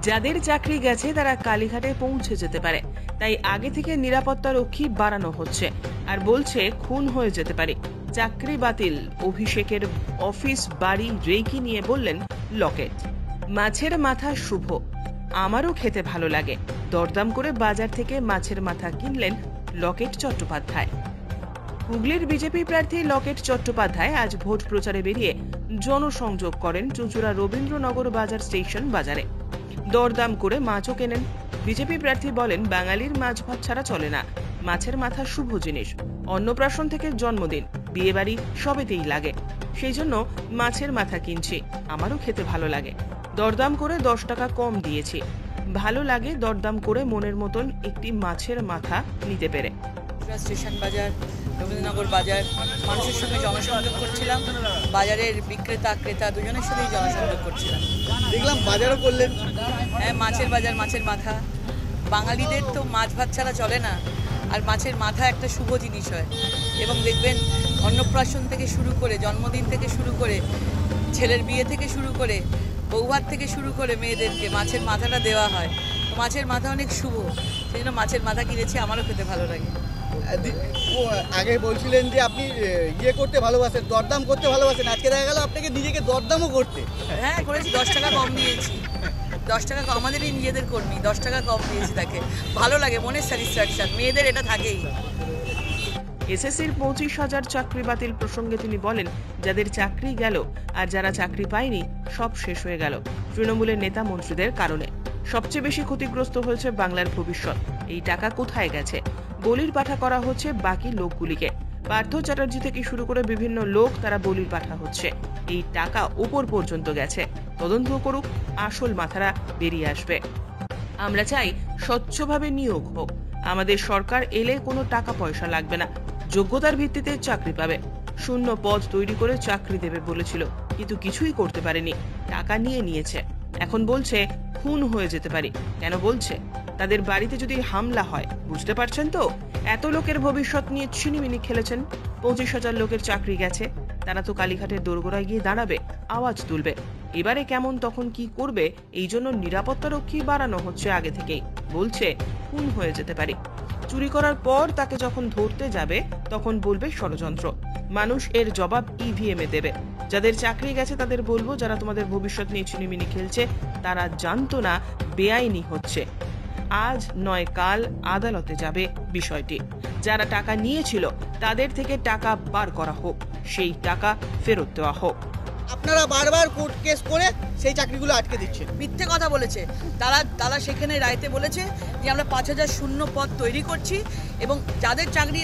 যাদের চাকরি গেছে তারা কালীঘাটে পৌঁছে যেতে পারে, তাই আগে থেকে নিরাপত্তা রক্ষী বাড়ানো হচ্ছে। আর বলছে খুন হয়ে যেতে পারে। চাকরি বাতিল। অভিষেকের অফিস বাড়ি রেকি নিয়ে বললেন লকেট। মাছের মাথা শুভ, আমারও খেতে ভালো লাগে। দরদাম করে বাজার থেকে মাছের মাথা কিনলেন লকেট চট্টোপাধ্যায়। হুগলির বিজেপি প্রার্থী লকেট চট্টোপাধ্যায় আজ ভোট প্রচারে বেরিয়ে জনসংযোগ করেন চুঁচুড়া রবীন্দ্রনগর বাজার স্টেশন বাজারে। দরদাম করে মাছও কেনেন। বিজেপি প্রার্থী বলেন, বাঙালির মাছ ভাত ছাড়া চলে না। মাছের মাথা শুভ জিনিস। অন্নপ্রাশন থেকে জন্মদিন, বিয়েবাড়ি সবেতেই লাগে। সেই জন্য মাছের মাথা কিনছি, আমারও খেতে ভালো লাগে। দরদাম করে 10 টাকা কম দিয়েছি। ভালো লাগে দরদাম করে মনের মতন একটি মাছের মাথা নিতে পেরে। স্টেশন বাজার, রবীন্দ্রনগর বাজার, মানুষের সঙ্গে জনসংযোগ করছিলাম। বাজারের বিক্রেতা ক্রেতা দুজনের সাথেই জনসংযোগ করছিলাম। দেখলাম বাজারও করলেন। হ্যাঁ, মাছের বাজার, মাছের মাথা। বাঙালিদের তো মাছ ভাত ছাড়া চলে না, আর মাছের মাথা একটা শুভ জিনিস হয়। এবং দেখবেন অন্নপ্রাশন থেকে শুরু করে, জন্মদিন থেকে শুরু করে, ছেলের বিয়ে থেকে শুরু করে, বৌভাত থেকে শুরু করে মেয়েদেরকে মাছের মাথাটা দেওয়া হয়। তো মাছের মাথা অনেক শুভ, সেই জন্য মাছের মাথা কিনেছি, আমারও খেতে ভালো লাগে। আগে বলছিলেন যে আপনি ইয়ে করতে ভালোবাসেন, দরদাম করতে ভালোবাসেন, আজকে দেখা গেল আপনাকে নিজেকে দরদামও করতে। হ্যাঁ, করেছি। 10 টাকা কম দিয়েছি। 10 টাকা কম, আমাদেরই নিজেদের কর্মী, 10 টাকা কম দিয়েছি তাকে। ভালো লাগে, মনের স্যাটিসফ্যাকশন, মেয়েদের এটা থাকেই। এসএসসির 25,000 চাকরি বাতিল প্রসঙ্গে তিনি বলেন, যাদের চাকরি গেল আর যারা চাকরি পায়নি সব শেষ হয়ে গেল তৃণমূলের নেতা মন্ত্রীদের কারণে। সবচেয়ে বেশি ক্ষতিগ্রস্ত হয়েছে বাংলার ভবিষ্যৎ। এই টাকা কোথায় গেছে? বলির পাঠা করা হচ্ছে বাকি লোকগুলিকে। পার্থ চ্যাটার্জি থেকে শুরু করে বিভিন্ন লোক তারা বলির পাঠা হচ্ছে। এই টাকা উপর পর্যন্ত গেছে। তদন্ত করুক, আসল মাথারা বেরিয়ে আসবে। আমরা চাই স্বচ্ছভাবে নিয়োগ হোক। আমাদের সরকার এলে কোনো টাকা পয়সা লাগবে না, যোগ্যতার ভিত্তিতে চাকরি পাবে। শূন্য পদ তৈরি করে চাকরি দেবে বলেছিল, কিন্তু কিছুই করতে পারেনি। টাকা নিয়েছে। এখন বলছে খুন হয়ে যেতে পারি। কেন বলছে? তাদের বাড়িতে যদি হামলা হয়, বুঝতে পারছেন তো? এত লোকের ভবিষ্যৎ নিয়ে ছিনিমিনি খেলেছেন। 25,000 লোকের চাকরি গেছে। তারা তো কালীঘাটের দোরগোড়ায় গিয়ে দাঁড়াবে, আওয়াজ তুলবে। এবারে কেমন তখন কি করবে, এই জন্য নিরাপত্তা রক্ষী বাড়ানো হচ্ছে আগে থেকেই। বলছে খুন হয়ে যেতে পারে। চুরি করার পর তাকে যখন ধরতে যাবে তখন বলবে ষড়যন্ত্র। মানুষ এর জবাব ইভিএম এ দেবে। যাদের চাকরি গেছে তাদের বলবো, যারা তোমাদের ভবিষ্যৎ নিয়ে ছিনিমিনি খেলছে তারা জানতো না বেআইনি হচ্ছে। আজ নয় কাল আদালতে যাবে বিষয়টি। যারা টাকা নিয়েছিল তাদের থেকে টাকা বার করা হোক, সেই টাকা ফেরত দেওয়া হোক। আপনারা বারবার কোর্ট কেস করে সেই চাকরিগুলো আটকে দিচ্ছেন। মিথ্যে কথা বলেছে তারা সেখানে রাইতে বলেছে যে আমরা 5,000 শূন্য পদ তৈরি করছি এবং যাদের চাকরি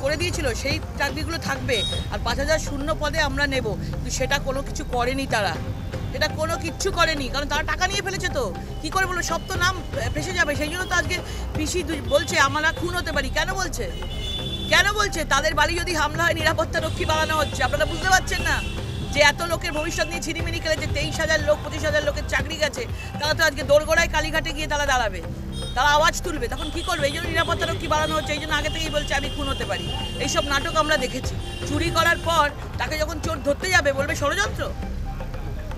করে দিয়েছিল সেই চাকরিগুলো থাকবে, আর 5,000 শূন্য পদে আমরা নেব। কিন্তু সেটা কোনো কিছু করেনি তারা, এটা কোনো কিচ্ছু করেনি, কারণ তারা টাকা নিয়ে ফেলেছে। তো কি করে বলবো, সব তো নাম ফেসে যাবে। সেই জন্য তো আজকে পিসি বলছে আমরা খুন হতে পারি। কেন বলছে? তাদের বাড়ি যদি হামলা হয় নিরাপত্তা রক্ষী বাড়ানো হচ্ছে। আপনারা বুঝতে পারছেন না যে এত লোকের ভবিষ্যৎ নিয়ে ছিনিমিনি খেলেছে? 23,000 লোক, 25,000 লোকের চাকরি গেছে। তারা তো আজকে দোরগোড়ায় কালীঘাটে গিয়ে তারা দাঁড়াবে, তারা আওয়াজ তুলবে। তখন কি করবে? এই জন্য নিরাপত্তা রক্ষী বাড়ানো হচ্ছে। এই জন্য আগে থেকেই বলছে আমি খুন হতে পারি। এইসব নাটক আমরা দেখেছি। চুরি করার পর তাকে যখন চোর ধরতে যাবে বলবে ষড়যন্ত্র।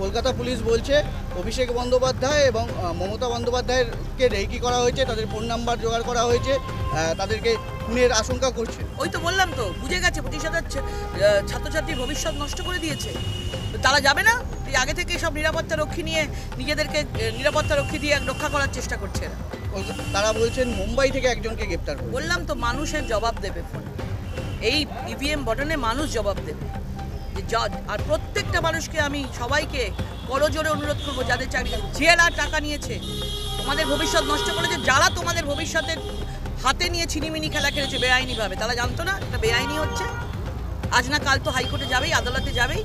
কলকাতা পুলিশ বলছে অভিষেক বন্দ্যোপাধ্যায় এবং মমতা বন্দ্যোপাধ্যায়কে রেকি করা হয়েছে, তাদের ফোন নাম্বার জোগাড় করা হয়েছে, তাদেরকে খুনের আশঙ্কা করছে। ওই তো বললাম তো, বুঝে গেছে 25,000 ছাত্রছাত্রীর ভবিষ্যৎ নষ্ট করে দিয়েছে। তারা যাবে না? এই আগে থেকে সব নিরাপত্তা রক্ষী নিয়ে নিজেদেরকে নিরাপত্তা রক্ষী দিয়ে রক্ষা করার চেষ্টা করছে। তারা বলছেন মুম্বাই থেকে একজনকে গ্রেপ্তার করবে। বললাম তো, মানুষের জবাব দেবে ফোন। এই ইভিএম বটনে মানুষ জবাব দেবে। আর প্রত্যেকটা মানুষকে আমি সবাইকে করজোরে অনুরোধ করবো, যাদের চাকরি জেল আর টাকা নিয়েছে, তোমাদের ভবিষ্যৎ নষ্ট করেছে, যারা তোমাদের ভবিষ্যতের হাতে নিয়ে ছিনিমিনি খেলা খেলেছে বেআইনিভাবে, তারা জানতো না এটা বেআইনি হচ্ছে। আজ না কাল তো হাইকোর্টে যাবেই, আদালতে যাবেই।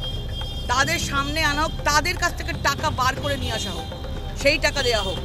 তাদের সামনে আনা হোক, তাদের কাছ থেকে টাকা বার করে নিয়ে আসা হোক, সেই টাকা দেওয়া হোক।